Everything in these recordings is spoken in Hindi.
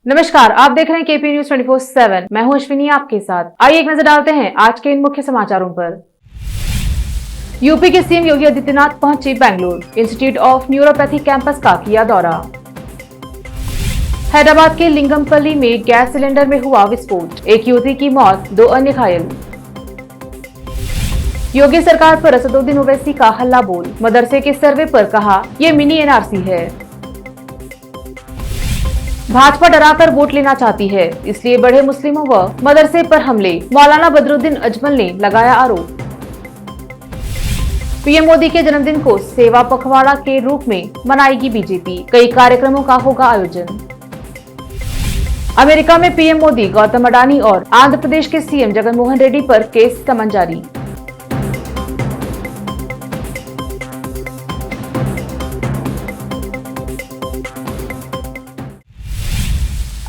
नमस्कार, आप देख रहे हैं केपी न्यूज 24/7। मैं हूं अश्विनी आपके साथ। आइए एक नजर डालते हैं आज के इन मुख्य समाचारों पर। यूपी के सीएम योगी आदित्यनाथ पहुंचे Bengaluru, institute of neuropathy campus का किया दौरा। हैदराबाद के लिंगमपल्ली में गैस सिलेंडर में हुआ विस्फोट, एक युवती की मौत, 2 अन्य घायल। योगी सरकार पर असदुद्दीन ओवैसी का हल्ला बोल, मदरसे के सर्वे पर कहा ये मिनी एनआरसी है। भाजपा डराकर वोट लेना चाहती है, इसलिए बढ़े मुस्लिमों व मदरसे पर हमले, मौलाना बदरुद्दीन अजमल ने लगाया आरोप। पीएम मोदी के जन्मदिन को सेवा पखवाड़ा के रूप में मनाएगी बीजेपी, कई कार्यक्रमों का होगा आयोजन। अमेरिका में पीएम मोदी, गौतम अडानी और आंध्र प्रदेश के सीएम जगनमोहन रेड्डी पर केस समन जारी।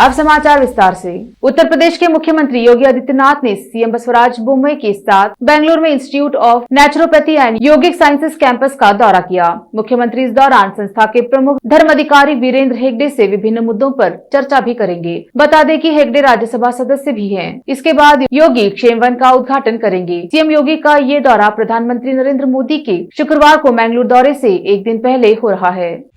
अब समाचार विस्तार से। उत्तर प्रदेश के मुख्यमंत्री योगी आदित्यनाथ ने सीएम बसवराज बोम्मई के साथ बेंगलुरु में institute of naturopathy and yogic sciences campus का दौरा किया। मुख्यमंत्री इस दौरान संस्था के प्रमुख धर्म अधिकारी वीरेंद्र हेगड़े से विभिन्न मुद्दों पर चर्चा भी करेंगे। बता दें कि हेगड़े राज्यसभा सदस्य भी हैं। इसके बाद योगी क्षेमवन का उद्घाटन करेंगे। सीएम योगी का ये दौरा प्रधानमंत्री नरेंद्र मोदी के शुक्रवार को बेंगलुरु दौरे से एक दिन पहले हो रहा है।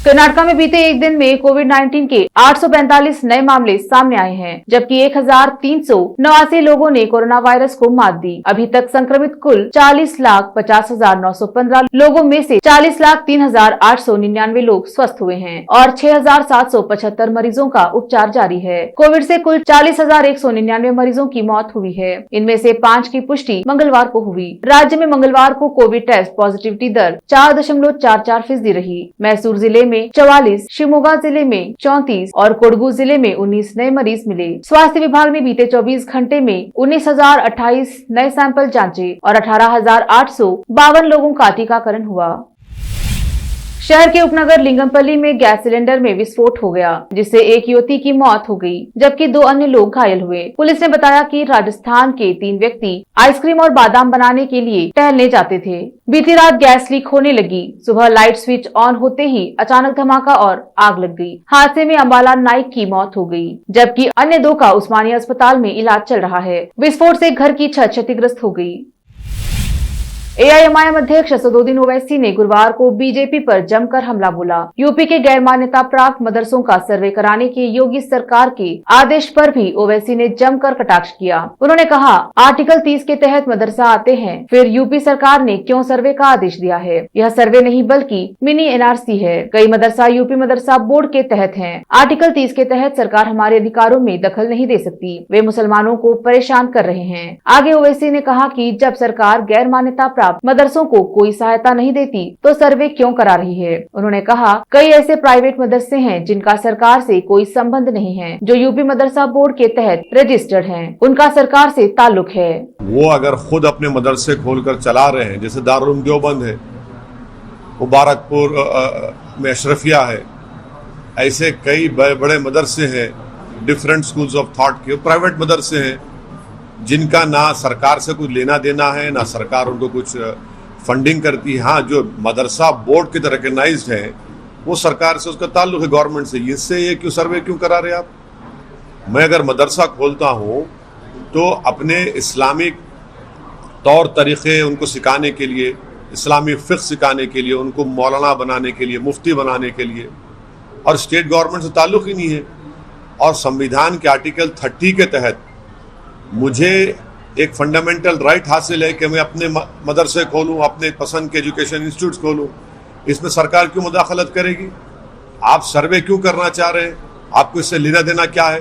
कर्नाटका में बीते एक दिन में कोविड-19 के 845 नए मामले सामने आए हैं, जबकि 1389 लोगों ने कोरोना वायरस को मात दी। अभी तक संक्रमित कुल 40,50,915 लोगों में से 40,03,899 लोग स्वस्थ हुए हैं और 6,775 मरीजों का उपचार जारी है। कोविड से कुल 40,199 मरीजों की मौत हुई है। इनमें से 5 की पुष्टि मंगलवार को हुई। राज्य में मंगलवार को कोविड टेस्ट पॉजिटिविटी दर 4.44% रही। मैसूर जिले में 44, शिवमोगा जिले में 34 और कोडगू जिले में 19 नए मरीज मिले। स्वास्थ्य विभाग ने बीते 24 घंटे में 19,028 नए सैंपल जांचे और 18,852 लोगों का टीकाकरण हुआ। शहर के उपनगर लिंगमपल्ली में गैस सिलेंडर में विस्फोट हो गया, जिससे एक युवती की मौत हो गई, जबकि 2 अन्य लोग घायल हुए। पुलिस ने बताया कि राजस्थान के 3 व्यक्ति आइसक्रीम और बादाम बनाने के लिए टहलने जाते थे। बीती रात गैस लीक होने लगी। सुबह लाइट स्विच ऑन होते ही अचानक धमाका और आग लग गई। हादसे में अंबाला नाइक की मौत हो गई, जबकि अन्य 2 का उस्मानिया अस्पताल में इलाज चल रहा है। विस्फोट से घर की छत क्षतिग्रस्त हो गई। एआईएमआईएम अध्यक्ष असदुद्दीन ओवैसी ने गुरुवार को बीजेपी पर जमकर हमला बोला। यूपी के गैर मान्यता प्राप्त मदरसों का सर्वे कराने के योगी सरकार के आदेश पर भी ओवैसी ने जमकर कटाक्ष किया। उन्होंने कहा, आर्टिकल 30 के तहत मदरसा आते हैं, फिर यूपी सरकार ने क्यों सर्वे का आदेश दिया है? यह सर्वे नहीं बल्कि मिनी एनआरसी है। कई मदरसा यूपी मदरसा बोर्ड के तहत है। आर्टिकल 30 के तहत सरकार हमारे अधिकारों में दखल नहीं दे सकती। वे मुसलमानों को परेशान कर रहे हैं। आगे ओवैसी ने कहा कि जब सरकार गैर मान्यता प्राप्त मदरसों को कोई सहायता नहीं देती तो सर्वे क्यों करा रही है? उन्होंने कहा, कई ऐसे प्राइवेट मदरसे हैं जिनका सरकार से कोई संबंध नहीं है, जो यूपी मदरसा बोर्ड के तहत रजिस्टर्ड हैं। उनका सरकार से ताल्लुक है। वो अगर खुद अपने मदरसे खोलकर चला रहे हैं, जैसे दारुल देवबंद है, मुबारकपुर में अशरफिया है, ऐसे कई बड़े मदरसे हैं, डिफरेंट स्कूल्स ऑफ थॉट के प्राइवेट मदरसे हैं, जिनका ना सरकार से कुछ लेना देना है, ना सरकार उनको कुछ फंडिंग करती है। हाँ, जो मदरसा बोर्ड की तरह रिकग्नाइज्ड है, वो सरकार से उसका ताल्लुक है, गवर्नमेंट से। इससे ये क्यों सर्वे क्यों करा रहे आप? मैं अगर मदरसा खोलता हूँ तो अपने इस्लामिक तौर तरीक़े उनको सिखाने के लिए, इस्लामी फ़िक़्ह सिखाने के लिए, उनको मौलाना बनाने के लिए, मुफ्ती बनाने के लिए, और स्टेट गवर्नमेंट से ताल्लुक़ ही नहीं है। और संविधान के आर्टिकल 30 के तहत मुझे एक फंडामेंटल राइट हासिल है कि मैं अपने मदरसे खोलूं, अपने पसंद के एजुकेशन इंस्टीट्यूट्स खोलूं। इसमें सरकार क्यों मुदाखलत करेगी? आप सर्वे क्यों करना चाह रहे हैं? आपको इससे लेना देना क्या है?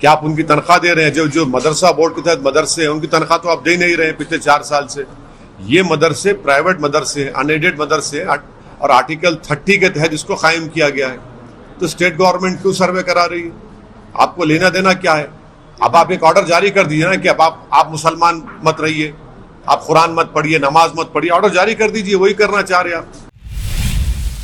क्या आप उनकी तनख्वाह दे रहे हैं? जो मदरसा बोर्ड के तहत मदरसे हैं, उनकी तनख्वाह तो आप दे नहीं रहे हैं पिछले 4 साल से। ये मदरसे प्राइवेट मदरसे हैं, अनएडेड मदरसे हैं, और आर्टिकल 30 के तहत इसको कायम किया गया है। तो स्टेट गवर्नमेंट क्यों सर्वे करा रही है? आपको लेना देना क्या है? अब आप एक ऑर्डर जारी कर दीजिए ना कि अब आप मुसलमान मत रहिए, आप कुरान मत पढ़िए, नमाज मत पढ़िए। ऑर्डर जारी कर दीजिए, वही करना चाह रहे आप।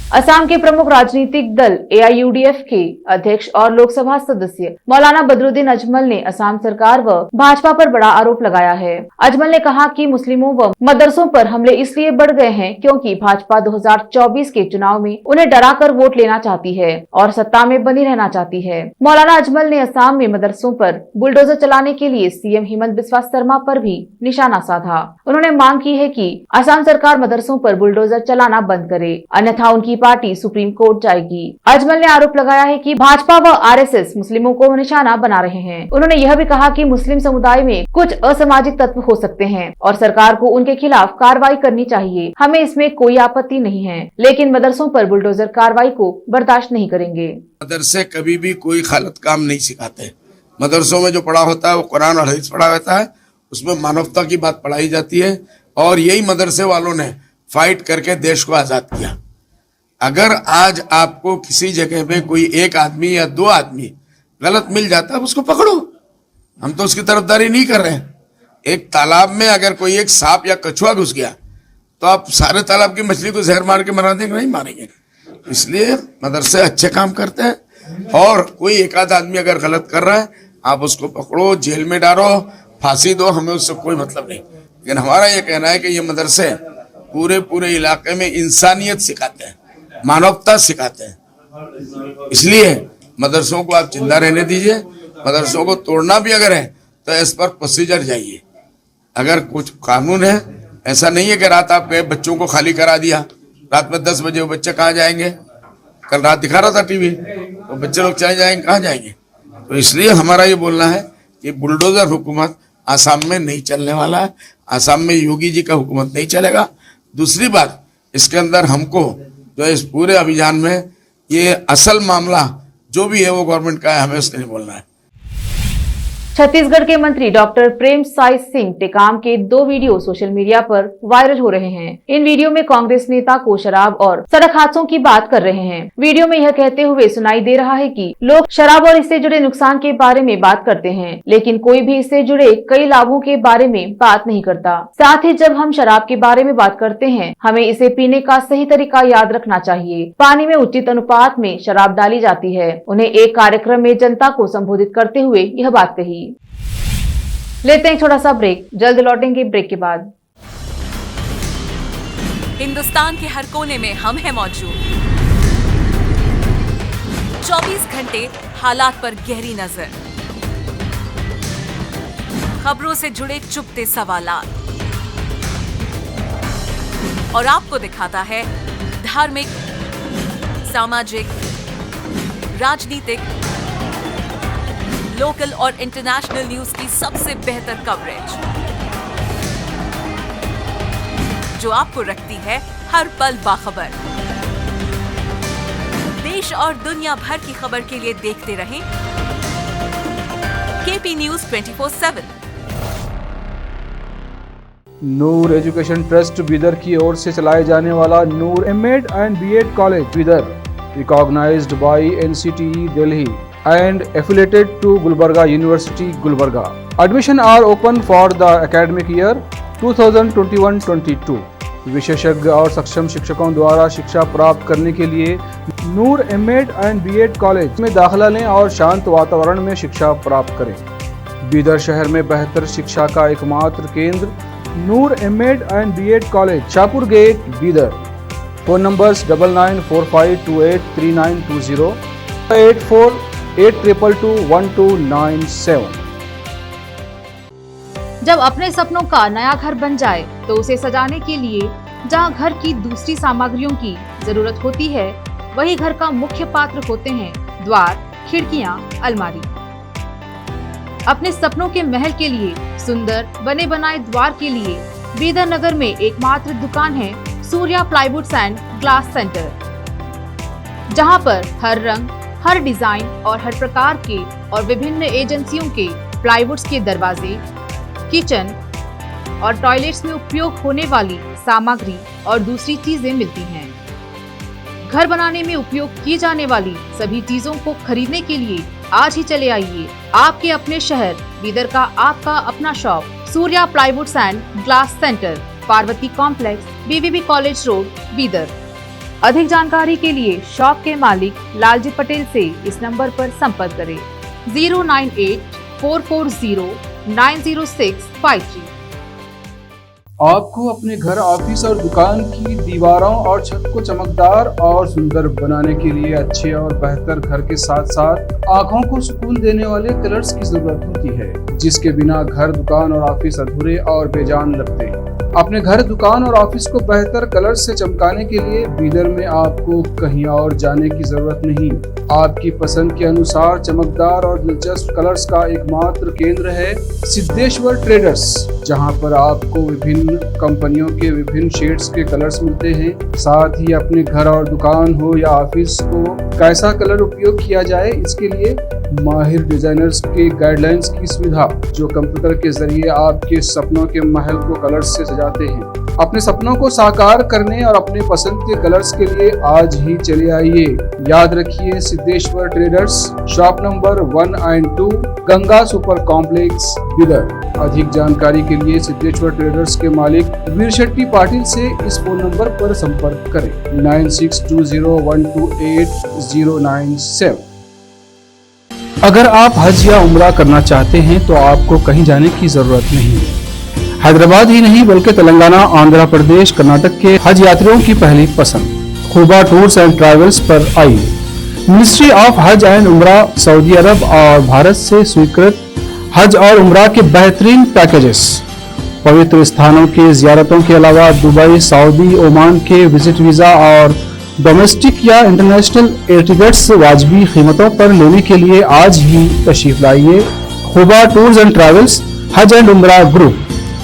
असम के प्रमुख राजनीतिक दल AIUDF के अध्यक्ष और लोकसभा सदस्य मौलाना बदरुद्दीन अजमल ने असम सरकार व भाजपा पर बड़ा आरोप लगाया है। अजमल ने कहा कि मुस्लिमों व मदरसों पर हमले इसलिए बढ़ गए हैं क्योंकि भाजपा 2024 के चुनाव में उन्हें डराकर वोट लेना चाहती है और सत्ता में बनी रहना चाहती है। मौलाना अजमल ने असम में मदरसों पर बुलडोजर चलाने के लिए CM हेमंत बिस्वा शर्मा पर भी निशाना साधा। उन्होंने मांग की है कि असम सरकार मदरसों पर बुलडोजर चलाना बंद करे, अन्यथा उनकी पार्टी सुप्रीम कोर्ट जाएगी। अजमल ने आरोप लगाया है कि भाजपा व RSS मुस्लिमों को निशाना बना रहे हैं। उन्होंने यह भी कहा कि मुस्लिम समुदाय में कुछ असामाजिक तत्व हो सकते हैं और सरकार को उनके खिलाफ कार्रवाई करनी चाहिए। हमें इसमें कोई आपत्ति नहीं है, लेकिन मदरसों पर बुलडोजर कार्रवाई को बर्दाश्त नहीं करेंगे। मदरसे कभी भी कोई गलत काम नहीं सिखाते। मदरसों में जो पढ़ा होता है वो कुरान और हदीस पढ़ा होता है, उसमें मानवता की बात पढ़ाई जाती है और यही मदरसे वालों ने फाइट करके देश को आजाद किया। अगर आज आपको किसी जगह पे कोई एक आदमी या दो आदमी गलत मिल जाता है उसको पकड़ो, हम तो उसकी तरफदारी नहीं कर रहे हैं। एक तालाब में अगर कोई एक सांप या कछुआ घुस गया तो आप सारे तालाब की मछली को जहर मार के मरा देंगे? नहीं मारेंगे। इसलिए मदरसे अच्छे काम करते हैं और कोई एक आध आदमी अगर गलत कर रहा है आप उसको पकड़ो, जेल में डालो, फांसी दो, हमें उससे कोई मतलब नहीं। लेकिन हमारा ये कहना है कि ये मदरसे पूरे इलाके में इंसानियत सिखाते हैं, मानवता सिखाते हैं। इसलिए मदरसों को आप जिंदा रहने दीजिए। मदरसों को तोड़ना भी अगर है तो इस पर प्रोसीजर जाइए। अगर कुछ कानून है, ऐसा नहीं है कि रात आप गए बच्चों को खाली करा दिया, रात में 10 बजे वो बच्चे कहाँ जाएंगे? कल रात दिखा रहा था टीवी, तो बच्चे लोग चले जाएंगे, कहाँ जाएंगे? तो इसलिए हमारा ये बोलना है कि बुलडोजर हुकूमत आसाम में नहीं चलने वाला है। आसाम में योगी जी का हुकूमत नहीं चलेगा। दूसरी बात, इसके अंदर हमको जो इस पूरे अभियान में ये असल मामला जो भी है वो गवर्नमेंट का है, हमें उसके लिए बोलना है। छत्तीसगढ़ के मंत्री डॉक्टर प्रेम साय सिंह टेकाम के 2 वीडियो सोशल मीडिया पर वायरल हो रहे हैं। इन वीडियो में कांग्रेस नेता को शराब और सड़क हादसों की बात कर रहे हैं। वीडियो में यह कहते हुए सुनाई दे रहा है कि लोग शराब और इससे जुड़े नुकसान के बारे में बात करते हैं, लेकिन कोई भी इससे जुड़े कई लाभों के बारे में बात नहीं करता। साथ ही जब हम शराब के बारे में बात करते हैं, हमें इसे पीने का सही तरीका याद रखना चाहिए। पानी में उचित अनुपात में शराब डाली जाती है। उन्हें एक कार्यक्रम में जनता को संबोधित करते हुए यह बात कही। लेते हैं छोटा सा ब्रेक, जल्द लौटेंगे ब्रेक के बाद। हिंदुस्तान के हर कोने में हम हैं मौजूद। 24 घंटे हालात पर गहरी नजर, खबरों से जुड़े चुपते सवालात और आपको दिखाता है धार्मिक, सामाजिक, राजनीतिक, लोकल और इंटरनेशनल न्यूज की सबसे बेहतर कवरेज जो आपको रखती है हर पल बाखबर। देश और दुनिया भर की खबर के लिए देखते रहें KP News 24/7। नूर एजुकेशन ट्रस्ट बीदर की ओर से चलाए जाने वाला नूर M.Ed and B.Ed college Bidar, recognized by NCTE Delhi and affiliated to Gulbarga University, Gulbarga. Admission are open for the academic year 2021-22. विशेषज्ञ और सक्षम शिक्षकों द्वारा शिक्षा प्राप्त करने के लिए नूर M.Ed and B.Ed कॉलेज में दाखिला लें और शांत वातावरण में शिक्षा प्राप्त करें। बीदर शहर में बेहतर शिक्षा का एकमात्र केंद्र Noor M.Ed and B.Ed college, Shahpur gate, Bidar. Phone numbers 9945283920, 8482221297। जब अपने सपनों का नया घर बन जाए तो उसे सजाने के लिए जहां घर की दूसरी सामग्रियों की जरूरत होती है, वही घर का मुख्य पात्र होते हैं द्वार, खिड़कियां, अलमारी। अपने सपनों के महल के लिए सुंदर बने बनाए द्वार के लिए बीदर नगर में एकमात्र दुकान है सूर्या प्लाईवुड्स एंड ग्लास सेंटर, जहां पर हर रंग, हर डिजाइन और हर प्रकार के और विभिन्न एजेंसियों के प्लाईवुड्स के दरवाजे, किचन और टॉयलेट्स में उपयोग होने वाली सामग्री और दूसरी चीजें मिलती हैं। घर बनाने में उपयोग की जाने वाली सभी चीजों को खरीदने के लिए आज ही चले आइए आपके अपने शहर बीदर का आपका अपना shop Surya प्लाईवुड्स and glass centre, Parvati complex, BVB college road, Bidar. अधिक जानकारी के लिए शॉप के मालिक लालजी पटेल से इस नंबर पर संपर्क करें 09844090653। आपको अपने घर, ऑफिस और दुकान की दीवारों और छत को चमकदार और सुंदर बनाने के लिए अच्छे और बेहतर घर के साथ साथ आंखों को सुकून देने वाले कलर्स की जरूरत होती है, जिसके बिना घर, दुकान और ऑफिस अधूरे और बेजान लगते हैं। अपने घर, दुकान और ऑफिस को बेहतर कलर्स से चमकाने के लिए बीदर में आपको कहीं और जाने की जरूरत नहीं। आपकी पसंद के अनुसार चमकदार और दिलचस्प कलर्स का एकमात्र केंद्र है सिद्धेश्वर ट्रेडर्स, जहां पर आपको विभिन्न कंपनियों के विभिन्न शेड्स के कलर्स मिलते हैं। साथ ही अपने घर और दुकान हो या ऑफिस को कैसा कलर उपयोग किया जाए, इसके लिए माहिर डिजाइनर्स के गाइडलाइंस की सुविधा, जो कंप्यूटर के जरिए आपके सपनों के महल को कलर्स से सजाते हैं। अपने सपनों को साकार करने और अपने पसंद के कलर्स के लिए आज ही चले आइए। याद रखिए, सिद्धेश्वर ट्रेडर्स, शॉप नंबर 1 और 2, गंगा सुपर कॉम्प्लेक्स, बीदर। अधिक जानकारी के लिए सिद्धेश्वर ट्रेडर्स के मालिक वीर शेट्टी पाटिल से इस फोन नंबर पर संपर्क करें 9620128097। अगर आप हज या उम्रा करना चाहते हैं तो आपको कहीं जाने की जरूरत नहीं है। हैदराबाद ही नहीं बल्कि तेलंगाना, आंध्र प्रदेश, कर्नाटक के हज यात्रियों की पहली पसंद खुबा टूर्स एंड ट्रैवल्स पर आइए। मिनिस्ट्री ऑफ हज एंड उम्रा, सऊदी अरब और भारत से स्वीकृत हज और उम्रा के बेहतरीन पैकेजेस, पवित्र स्थानों की जियारतों के अलावा दुबई, सऊदी, ओमान के विजिट वीजा और डोमेस्टिक या इंटरनेशनल एयर टिकट्स वाजबी कीमतों पर लेने के लिए आज ही तशरीफ लाइए। Khuba tours and travels, Hajj and Umrah group,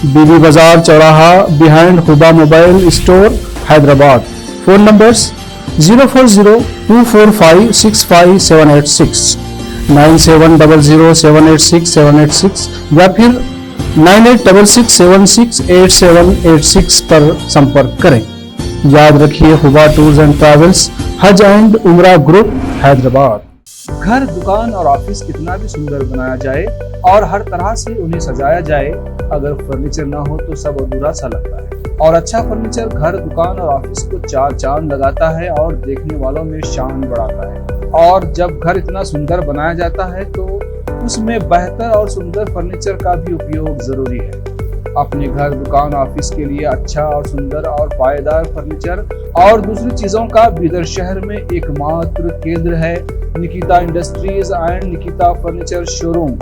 Bibi Bazaar चौराहा, behind Khuba mobile store, Hyderabad. Phone numbers 04024565786, 9700786786 या फिर 9866768786 पर संपर्क करें। याद रखिए, खुबा tours and travels, Hajj and Umrah group, Hyderabad. घर, दुकान और ऑफिस कितना भी सुंदर बनाया जाए और हर तरह से उन्हें सजाया जाए, अगर फर्नीचर ना हो तो सब अधूरा सा लगता है। और अच्छा फर्नीचर घर, दुकान और ऑफिस को चार चांद लगाता है और देखने वालों में शान बढ़ाता है। और जब घर इतना सुंदर बनाया जाता है तो उसमें बेहतर और सुंदर फर्नीचर का भी उपयोग जरूरी है। अपने घर, दुकान, ऑफिस के लिए अच्छा और सुंदर और पायदार फर्नीचर और दूसरी चीजों का बीदर शहर में एकमात्र केंद्र है Nikita industries and Nikita furniture showroom,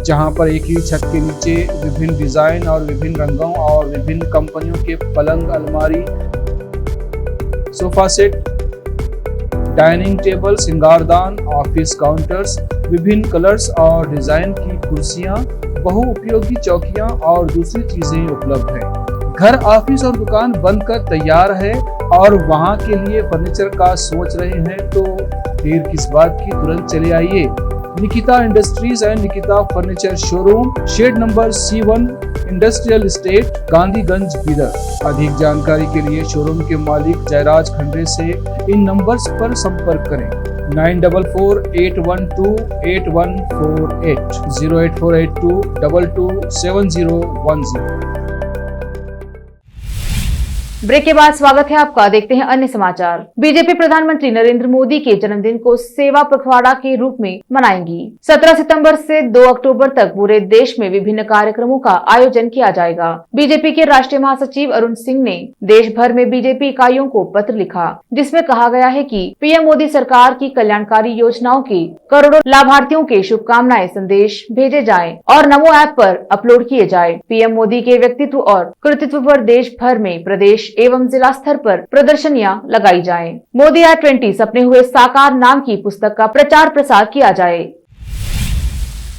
जहां पर एक ही छत के नीचे विभिन्न डिजाइन और विभिन्न रंगों और विभिन्न कंपनियों के पलंग, अलमारी, सोफा सेट, डाइनिंग टेबल, सिंगारदान, ऑफिस काउंटर्स, विभिन्न कलर्स और डिजाइन की कुर्सियां, बहुउपयोगी चौकियां और दूसरी चीजें उपलब्ध हैं। घर, ऑफिस और दुकान बनकर तैयार है और वहां के लिए फर्नीचर का सोच रहे हैं तो देर किस बात की, तुरंत चले आइए। Nikita industries and Nikita furniture showroom, shed number C1, industrial estate, Gandhiganj, Bidar. अधिक जानकारी के लिए शोरूम के मालिक जयराज खंडे से इन नंबर्स पर संपर्क करें 9448128148, 08482227010। ब्रेक के बाद स्वागत है आपका। देखते हैं अन्य समाचार। बीजेपी प्रधानमंत्री नरेंद्र मोदी के जन्मदिन को सेवा पखवाड़ा के रूप में मनाएंगी। 17 सितंबर से 2 अक्टूबर तक पूरे देश में विभिन्न कार्यक्रमों का आयोजन किया जाएगा। बीजेपी के राष्ट्रीय महासचिव अरुण सिंह ने देश भर में बीजेपी इकाइयों को पत्र लिखा, जिसमें कहा गया है कि पीएम मोदी सरकार की कल्याणकारी योजनाओं के करोड़ों लाभार्थियों के शुभकामनाएं संदेश भेजे जाएं और नमो ऐप पर अपलोड किए जाएं। पीएम मोदी के व्यक्तित्व और कृतित्व पर देश भर में प्रदेश एवं जिला स्तर पर प्रदर्शनियां लगाई जाएं। मोदी एट 20 सपने हुए साकार नाम की पुस्तक का प्रचार प्रसार किया जाए।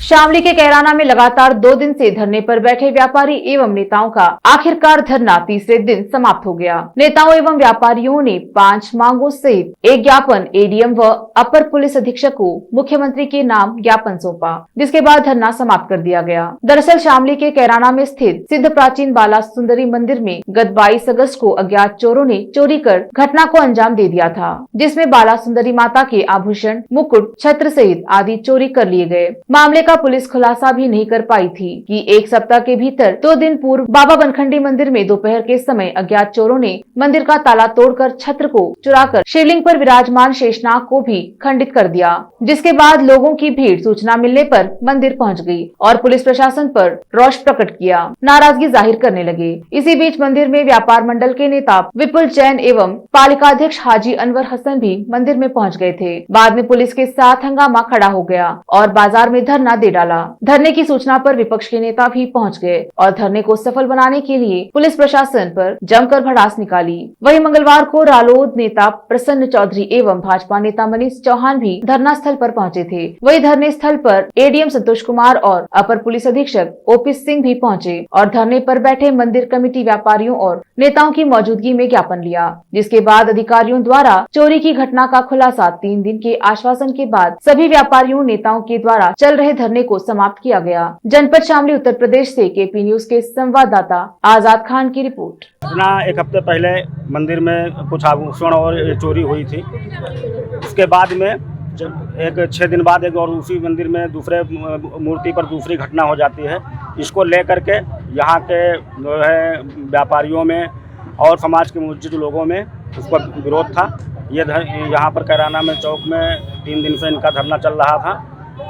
शामली के कैराना में लगातार 2 दिन से धरने पर बैठे व्यापारी एवं नेताओं का आखिरकार धरना तीसरे दिन समाप्त हो गया। नेताओं एवं व्यापारियों ने 5 मांगों सहित एक ज्ञापन एडीएम व अपर पुलिस अधीक्षक को मुख्यमंत्री के नाम ज्ञापन सौंपा, जिसके बाद धरना समाप्त कर दिया गया। दरअसल शामली के कैराना में स्थित सिद्ध प्राचीन बाला सुंदरी मंदिर में गत 22 अगस्त को अज्ञात चोरों ने चोरी कर घटना को अंजाम दे दिया था, जिसमें बाला सुंदरी माता के आभूषण, मुकुट, छत्र सहित आदि चोरी कर लिए गए। मामले का का पुलिस खुलासा भी नहीं कर पाई थी कि एक सप्ताह के भीतर 2 दिन पूर्व बाबा बनखंडी मंदिर में दोपहर के समय अज्ञात चोरों ने मंदिर का ताला तोड़कर छत्र को चुराकर शिवलिंग पर विराजमान शेषनाग को भी खंडित कर दिया, जिसके बाद लोगों की भीड़ सूचना मिलने पर मंदिर पहुंच गई और पुलिस प्रशासन पर रोष प्रकट किया, नाराजगी जाहिर करने लगे। इसी बीच मंदिर में व्यापार मंडल के नेता विपुल जैन एवं पालिकाध्यक्ष हाजी अनवर हसन भी मंदिर में पहुंच गए थे। बाद में पुलिस के साथ हंगामा खड़ा हो गया और बाजार में धरना दे डाला। धरने की सूचना पर विपक्ष के नेता भी पहुंच गए और धरने को सफल बनाने के लिए पुलिस प्रशासन पर जमकर भड़ास निकाली। वहीं मंगलवार को रालोद नेता प्रसन्न चौधरी एवं भाजपा नेता मनीष चौहान भी धरना स्थल पर पहुंचे थे। वहीं धरने स्थल पर एडीएम संतोष कुमार और अपर पुलिस अधीक्षक ओपी सिंह भी पहुंचे और धरने पर बैठे मंदिर कमेटी व्यापारियों और नेताओं की मौजूदगी में ज्ञापन लिया, जिसके बाद अधिकारियों द्वारा चोरी की घटना का खुलासा 3 दिन के आश्वासन के बाद सभी व्यापारियों नेताओं के द्वारा चल रहे धरने को समाप्त किया गया। जनपद शामली उत्तर प्रदेश से केपी न्यूज के संवाददाता आजाद खान की रिपोर्ट। एक हफ्ते पहले मंदिर में कुछ आभूषण और चोरी हुई थी। उसके बाद में एक 6 दिन बाद एक और उसी मंदिर में दूसरे मूर्ति पर दूसरी घटना हो जाती है। इसको लेकर के यहाँ के जो है व्यापारियों में और समाज के मुजरिम लोगों में उसका विरोध था। ये यहाँ पर कैराना में चौक में 3 दिन से इनका धरना चल रहा था।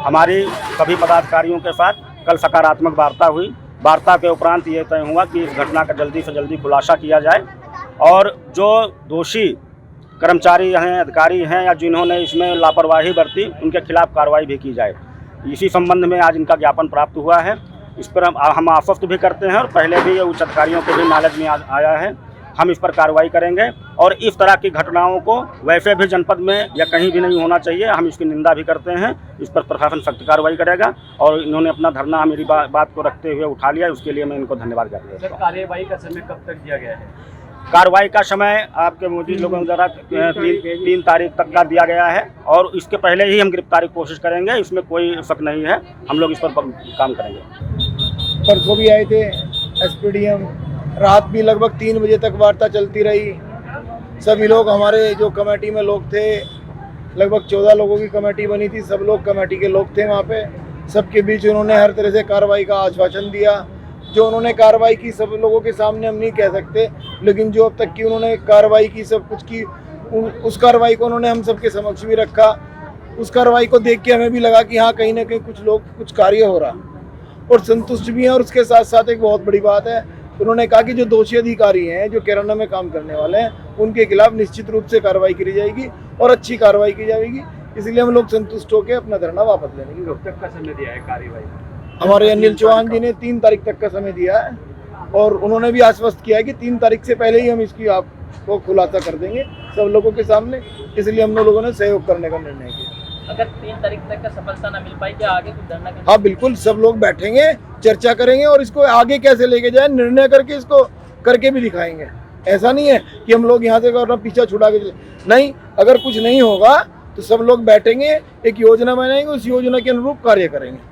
हमारी सभी पदाधिकारियों के साथ कल सकारात्मक वार्ता हुई। वार्ता के उपरांत ये तय हुआ कि इस घटना का जल्दी से जल्दी खुलासा किया जाए और जो दोषी कर्मचारी हैं, अधिकारी हैं या जिन्होंने इसमें लापरवाही बरती, उनके खिलाफ कार्रवाई भी की जाए। इसी संबंध में आज इनका ज्ञापन प्राप्त हुआ है। इस पर हम आश्वस्त भी करते हैं और पहले भी ये उच्च अधिकारियों के भी नॉलेज में आया है। हम इस पर कार्रवाई करेंगे और इस तरह की घटनाओं को वैसे भी जनपद में या कहीं भी नहीं होना चाहिए। हम इसकी निंदा भी करते हैं। इस पर प्रशासन सख्त कार्रवाई करेगा और इन्होंने अपना धरना मेरी बात को रखते हुए उठा लिया, उसके लिए मैं इनको धन्यवाद करता हूँ। कार्यवाही का समय कब तक दिया गया है? कार्रवाई का समय आपके मोदी लोगों द्वारा 3 तारीख तक का दिया गया है और इसके पहले ही हम गिरफ्तारी की कोशिश करेंगे। इसमें कोई शक नहीं है। हम लोग इस पर काम करेंगे। परसों भी आए थे एसपीडीएम, रात भी लगभग 3 बजे तक वार्ता चलती रही। सभी लोग हमारे जो कमेटी में लोग थे, लगभग 14 लोगों की कमेटी बनी थी, सब लोग कमेटी के लोग थे वहाँ पे। सबके बीच उन्होंने हर तरह से कार्रवाई का आश्वासन दिया। जो उन्होंने कार्रवाई की सब लोगों के सामने हम नहीं कह सकते, लेकिन जो अब तक की उन्होंने कार्रवाई की, सब कुछ की, उस कार्रवाई को उन्होंने हम सबके समक्ष भी रखा। उस कार्रवाई को देख के हमें भी लगा कि हाँ, कहीं ना कहीं कुछ कार्य हो रहा और संतुष्ट भी हैं। और उसके साथ साथ एक बहुत बड़ी बात है, उन्होंने कहा कि जो दोषी अधिकारी हैं, जो कैराना में काम करने वाले हैं, उनके खिलाफ निश्चित रूप से कार्रवाई की जाएगी और अच्छी कार्रवाई की जाएगी। इसलिए हम लोग संतुष्ट होकर अपना धरना वापस लेने की। कब तक का समय दिया है कार्रवाई? हमारे अनिल चौहान जी ने 3 तारीख तक का समय दिया है और उन्होंने भी आश्वस्त किया है कि 3 तारीख से पहले ही हम इसकी आपको खुलासा कर देंगे सब लोगों के सामने। इसलिए हम लोगों ने सहयोग करने का निर्णय किया। अगर 3 तारीख तक का सफलता न मिल पाई, क्या आगे कुछ धरना करेंगे? हाँ बिल्कुल, सब लोग बैठेंगे, चर्चा करेंगे और इसको आगे कैसे लेके जाए निर्णय करके इसको करके भी दिखाएंगे। ऐसा नहीं है कि हम लोग यहाँ से अपना पीछा छुड़ा के नहीं। अगर कुछ नहीं होगा तो सब लोग बैठेंगे, एक योजना बनाएंगे, उस योजना के अनुरूप कार्य करेंगे।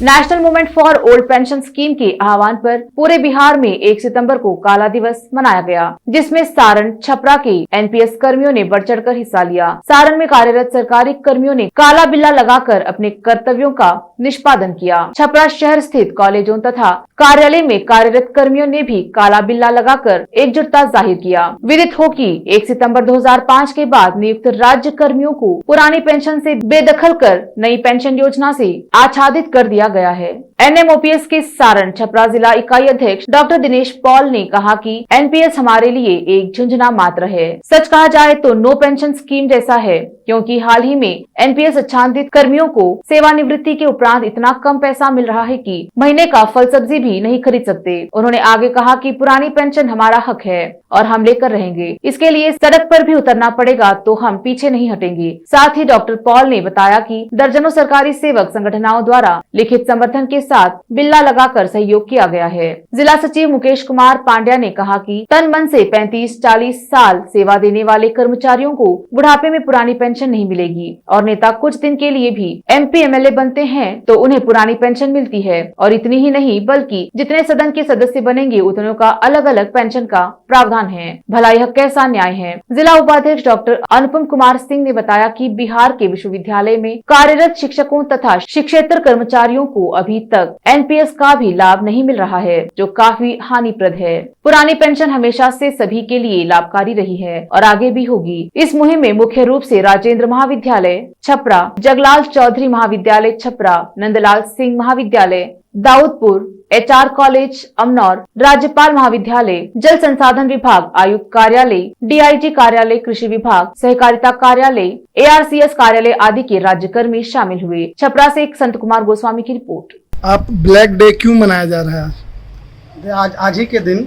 National movement for old pension scheme के आह्वान पर पूरे बिहार में 1 सितंबर को काला दिवस मनाया गया, जिसमें सारण छपरा के एनपीएस कर्मियों ने बढ़ चढ़कर हिस्सा लिया। सारण में कार्यरत सरकारी कर्मियों ने काला बिल्ला लगाकर अपने कर्तव्यों का निष्पादन किया। छपरा शहर स्थित कॉलेजों तथा कार्यालय में कार्यरत कर्मियों ने भी काला बिल्ला लगाकर एकजुटता जाहिर किया। विदित हो कि 1 सितंबर 2005 के बाद नियुक्त राज्य कर्मियों को पुरानी पेंशन से बेदखल कर नई पेंशन योजना से आच्छादित कर दिया गया है। एनएमओपीएस के सारण छपरा जिला इकाई अध्यक्ष डॉक्टर दिनेश पॉल ने कहा कि एनपीएस हमारे लिए एक झुंझुना मात्र है। सच कहा जाए तो नो पेंशन स्कीम जैसा है, क्योंकि हाल ही में एनपीएस आच्छादित कर्मियों को सेवानिवृत्ति के उपरांत इतना कम पैसा मिल रहा है कि महीने का फल सब्जी भी नहीं खरीद सकते। उन्होंने आगे कहा कि पुरानी पेंशन हमारा हक है और हम लेकर रहेंगे। इसके लिए सड़क पर भी उतरना पड़ेगा तो हम पीछे नहीं हटेंगे। साथ ही डॉक्टर पॉल ने बताया कि दर्जनों सरकारी सेवक संगठनों द्वारा लिखित समर्थन के साथ बिल्ला लगाकर सहयोग किया गया है। जिला सचिव मुकेश कुमार पांड्या ने कहा कि तन मन से 35-40 साल सेवा देने वाले कर्मचारियों को बुढ़ापे में पुरानी पेंशन नहीं मिलेगी और नेता कुछ दिन के लिए भी MP MLA बनते हैं तो उन्हें पुरानी पेंशन मिलती है और इतनी ही नहीं बल्कि जितने सदन के सदस्य बनेंगे उतनों का अलग अलग पेंशन का प्रावधान है। भला यह कैसा न्याय है। जिला उपाध्यक्ष डॉक्टर अनुपम कुमार सिंह ने बताया कि बिहार के विश्वविद्यालय में कार्यरत शिक्षकों तथा शिक्षेतर कर्मचारियों को अभी तक NPS का भी लाभ नहीं मिल रहा है, जो काफी हानिप्रद है। पुरानी पेंशन हमेशा से सभी के लिए लाभकारी रही है और आगे भी होगी। इस मुहिम में मुख्य रूप से राजेंद्र महाविद्यालय छपरा, जगलाल चौधरी महाविद्यालय छपरा, नंदलाल सिंह महाविद्यालय दाऊदपुर, HR कॉलेज अमनौर, राज्यपाल महाविद्यालय, जल संसाधन विभाग आयुक्त कार्यालय, DIG कार्यालय, कृषि विभाग, सहकारिता कार्यालय, ARCS कार्यालय आदि के राज्यकर्मी शामिल हुए। छपरा से एक संत कुमार गोस्वामी की रिपोर्ट। आप ब्लैक डे क्यों मनाया जा रहा है? आज ही के दिन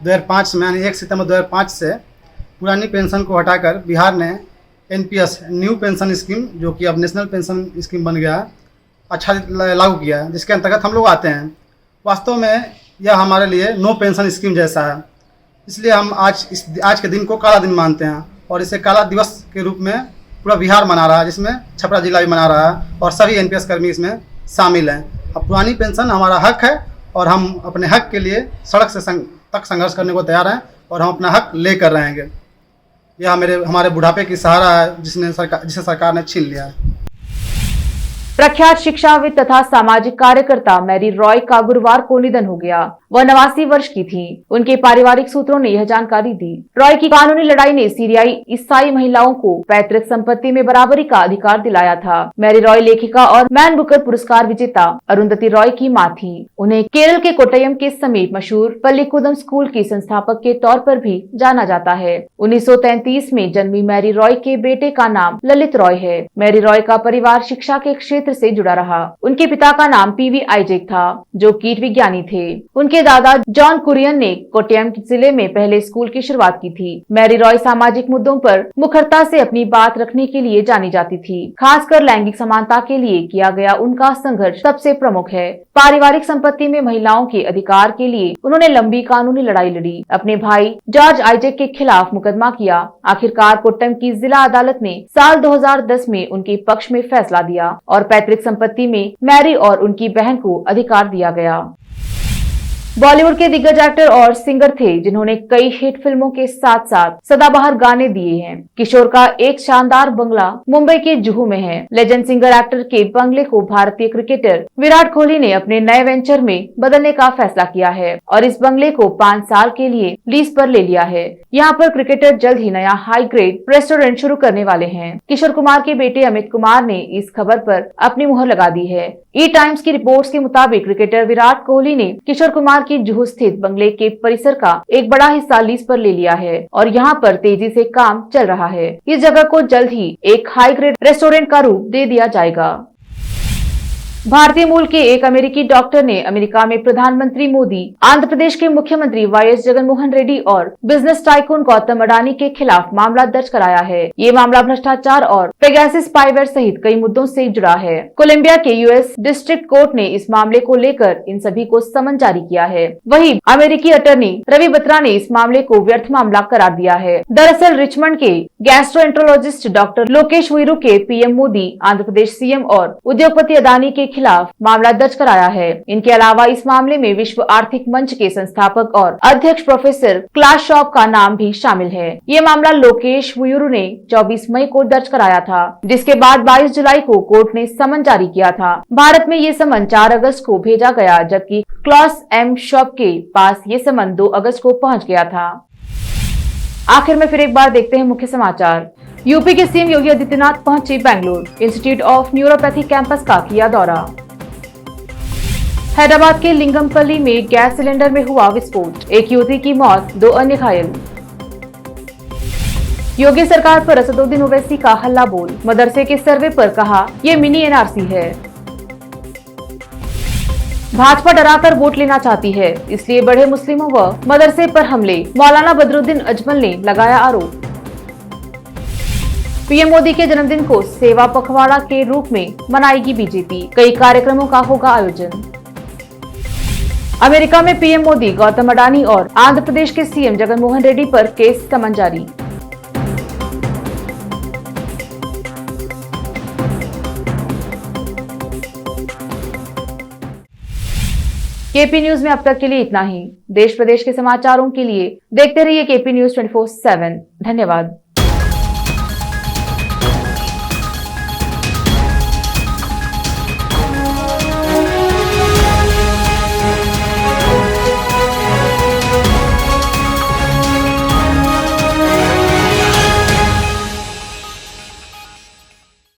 2005 में यानी 1 सितंबर 2005 से पुरानी पेंशन को हटाकर बिहार ने NPS न्यू पेंशन स्कीम, जो कि अब नेशनल पेंशन स्कीम बन गया, अच्छा लागू किया है, जिसके अंतर्गत हम लोग आते हैं। वास्तव में यह हमारे लिए नो पेंशन स्कीम जैसा है, इसलिए हम आज के दिन को काला दिन मानते हैं और इसे काला दिवस के रूप में पूरा बिहार मना रहा है, जिसमें छपरा जिला भी मना रहा है और सभी NPS कर्मी इसमें शामिल हैं। अब पुरानी पेंशन हमारा हक है और हम अपने हक के लिए सड़क से तक संघर्ष करने को तैयार हैं और हम अपना हक लेकर रहेंगे। यह हमारे बुढ़ापे की सहारा है जिसे सरकार ने छीन लिया है। प्रख्यात शिक्षाविद तथा सामाजिक कार्यकर्ता मैरी रॉय का गुरुवार को निधन हो गया। वह 89 वर्ष की थी। उनके पारिवारिक सूत्रों ने यह जानकारी दी। रॉय की कानूनी लड़ाई ने सीरियाई ईसाई महिलाओं को पैतृक संपत्ति में बराबरी का अधिकार दिलाया था। मैरी रॉय लेखिका और मैन बुकर पुरस्कार विजेता अरुंधति रॉय की मां थी। उन्हें केरल के कोट्टयम के समीप मशहूर पल्लीकुदम स्कूल की संस्थापक के तौर पर भी जाना जाता है। 1933 में जन्मी मैरी रॉय के बेटे का नाम ललित रॉय है। मैरी रॉय का परिवार शिक्षा के क्षेत्र से जुड़ा रहा। उनके पिता का नाम PV आइजैक था, जो कीट विज्ञानी थे। उनके दादा जॉन कुरियन ने कोट्टयम जिले में पहले स्कूल की शुरुआत की थी। मैरी रॉय सामाजिक मुद्दों पर मुखरता से अपनी बात रखने के लिए जानी जाती थी। खासकर लैंगिक समानता के लिए किया गया उनका संघर्ष सबसे प्रमुख है। पारिवारिक संपत्ति में महिलाओं के अधिकार के लिए उन्होंने लंबी कानूनी लड़ाई लड़ी। अपने भाई जॉर्ज आइजैक के खिलाफ मुकदमा किया। आखिरकार कोट्टयम की जिला अदालत ने साल 2010 में उनके पक्ष में फैसला दिया और पैतृक संपत्ति में मैरी और उनकी बहन को अधिकार दिया गया। बॉलीवुड के दिग्गज एक्टर और सिंगर थे जिन्होंने कई हिट फिल्मों के साथ साथ सदाबहार गाने दिए हैं। किशोर का एक शानदार बंगला मुंबई के जुहू में है। लेजेंड सिंगर एक्टर के बंगले को भारतीय क्रिकेटर विराट कोहली ने अपने नए वेंचर में बदलने का फैसला किया है और इस बंगले को 5 साल के लिए लीज पर ले लिया है। यहाँ पर क्रिकेटर जल्द ही नया हाई ग्रेड रेस्टोरेंट शुरू करने वाले हैं। किशोर कुमार के बेटे अमित कुमार ने इस खबर पर अपनी मुहर लगा दी है। टाइम्स की रिपोर्ट्स के मुताबिक क्रिकेटर विराट कोहली ने किशोर कुमार की जुहू स्थित बंगले के परिसर का एक बड़ा हिस्सा लीज पर ले लिया है और यहाँ पर तेजी से काम चल रहा है। इस जगह को जल्द ही एक हाई ग्रेड रेस्टोरेंट का रूप दे दिया जाएगा। भारतीय मूल के एक अमेरिकी डॉक्टर ने अमेरिका में प्रधानमंत्री मोदी, आंध्र प्रदेश के मुख्यमंत्री YS जगनमोहन रेड्डी और बिजनेस टाइकून गौतम अडानी के खिलाफ मामला दर्ज कराया है। ये मामला भ्रष्टाचार और पेगासस स्पाईवेयर सहित कई मुद्दों से जुड़ा है। कोलंबिया के US डिस्ट्रिक्ट कोर्ट ने इस मामले को लेकर इन सभी को समन जारी किया है। वहीं अमेरिकी अटर्नी रवि बत्रा ने इस मामले को व्यर्थ मामला करार दिया है। दरअसल रिचमंड के गैस्ट्रोएंट्रोलॉजिस्ट डॉक्टर लोकेश वीरू के PM मोदी, आंध्र प्रदेश CM और उद्योगपति अडानी के खिलाफ मामला दर्ज कराया है। इनके अलावा इस मामले में विश्व आर्थिक मंच के संस्थापक और अध्यक्ष प्रोफेसर क्लास शॉप का नाम भी शामिल है। ये मामला लोकेश वीरू ने 24 मई को दर्ज कराया था, जिसके बाद 22 जुलाई को कोर्ट ने समन जारी किया था। भारत में ये समन 4 अगस्त को भेजा गया, जबकि क्लास M शॉप के पास ये समन 2 अगस्त को पहुँच गया था। आखिर में फिर एक बार देखते हैं मुख्य समाचार। यूपी के सीएम योगी आदित्यनाथ पहुंचे Bengaluru, institute of neuropathy campus का किया दौरा। हैदराबाद के लिंगमपल्ली में गैस सिलेंडर में हुआ विस्फोट, एक युवती की मौत, 2 अन्य घायल। योगी सरकार पर असदुद्दीन ओवैसी का हल्ला बोल, मदरसे के सर्वे पर कहा ये मिनी NRC है। भाजपा डराकर वोट लेना चाहती है, इसलिए बढ़े मुस्लिमों व मदरसे पर हमले, मौलाना बदरुद्दीन अजमल ने लगाया आरोप। पीएम मोदी के जन्मदिन को सेवा पखवाड़ा के रूप में मनाएगी बीजेपी। कई कार्यक्रमों का होगा आयोजन। अमेरिका में पीएम मोदी, गौतम अडानी और आंध्र प्रदेश के सीएम जगनमोहन रेड्डी पर केस समन जारी। केपी न्यूज में अब तक के लिए इतना ही। देश प्रदेश के समाचारों के लिए देखते रहिए केपी न्यूज 24/7। धन्यवाद।